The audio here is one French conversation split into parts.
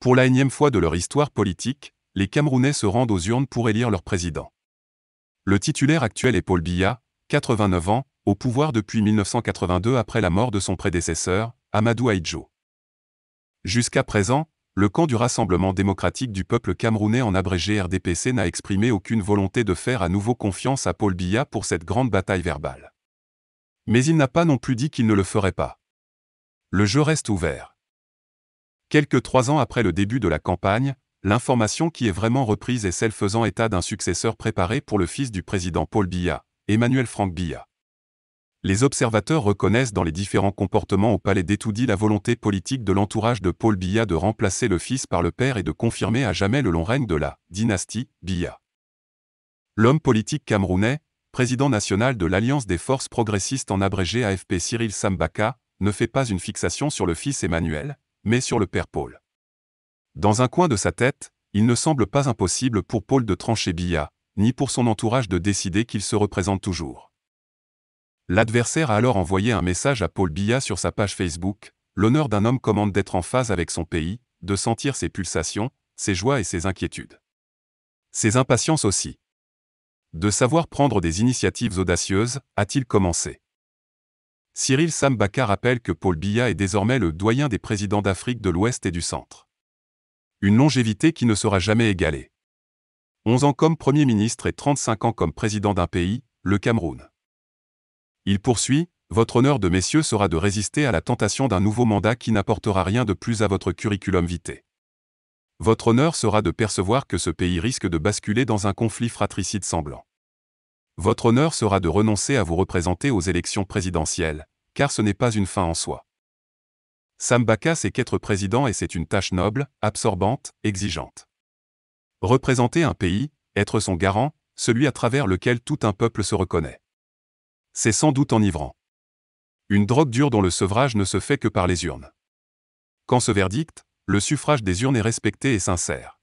Pour la énième fois de leur histoire politique, les Camerounais se rendent aux urnes pour élire leur président. Le titulaire actuel est Paul Biya, 89 ans, au pouvoir depuis 1982 après la mort de son prédécesseur, Amadou Ahidjo. Jusqu'à présent, le camp du Rassemblement démocratique du peuple camerounais en abrégé RDPC n'a exprimé aucune volonté de faire à nouveau confiance à Paul Biya pour cette grande bataille verbale. Mais il n'a pas non plus dit qu'il ne le ferait pas. Le jeu reste ouvert. Quelques 3 ans après le début de la campagne, l'information qui est vraiment reprise est celle faisant état d'un successeur préparé pour le fils du président Paul Biya, Emmanuel Frank Biya. Les observateurs reconnaissent dans les différents comportements au palais d'Etoudi la volonté politique de l'entourage de Paul Biya de remplacer le fils par le père et de confirmer à jamais le long règne de la dynastie Biya. L'homme politique camerounais, président national de l'Alliance des forces progressistes en abrégé AFP Cyril Sambaka, ne fait pas une fixation sur le fils Emmanuel, mais sur le père Paul. Dans un coin de sa tête, il ne semble pas impossible pour Paul de trancher Biya, ni pour son entourage de décider qu'il se représente toujours. L'adversaire a alors envoyé un message à Paul Biya sur sa page Facebook. L'honneur d'un homme commande d'être en phase avec son pays, de sentir ses pulsations, ses joies et ses inquiétudes. Ses impatiences aussi. De savoir prendre des initiatives audacieuses, a-t-il commencé. Cyril Sambaka rappelle que Paul Biya est désormais le doyen des présidents d'Afrique de l'Ouest et du Centre. Une longévité qui ne sera jamais égalée. 11 ans comme Premier ministre et 35 ans comme président d'un pays, le Cameroun. Il poursuit, « Votre honneur de messieurs sera de résister à la tentation d'un nouveau mandat qui n'apportera rien de plus à votre curriculum vitae. Votre honneur sera de percevoir que ce pays risque de basculer dans un conflit fratricide sanglant. Votre honneur sera de renoncer à vous représenter aux élections présidentielles, car ce n'est pas une fin en soi. Sambaka sait qu'être président et c'est une tâche noble, absorbante, exigeante. Représenter un pays, être son garant, celui à travers lequel tout un peuple se reconnaît. C'est sans doute enivrant. Une drogue dure dont le sevrage ne se fait que par les urnes. Quand ce verdict, le suffrage des urnes est respecté et sincère.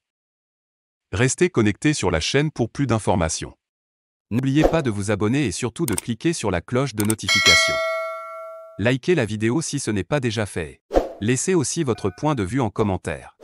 Restez connectés sur la chaîne pour plus d'informations. N'oubliez pas de vous abonner et surtout de cliquer sur la cloche de notification. Likez la vidéo si ce n'est pas déjà fait. Laissez aussi votre point de vue en commentaire.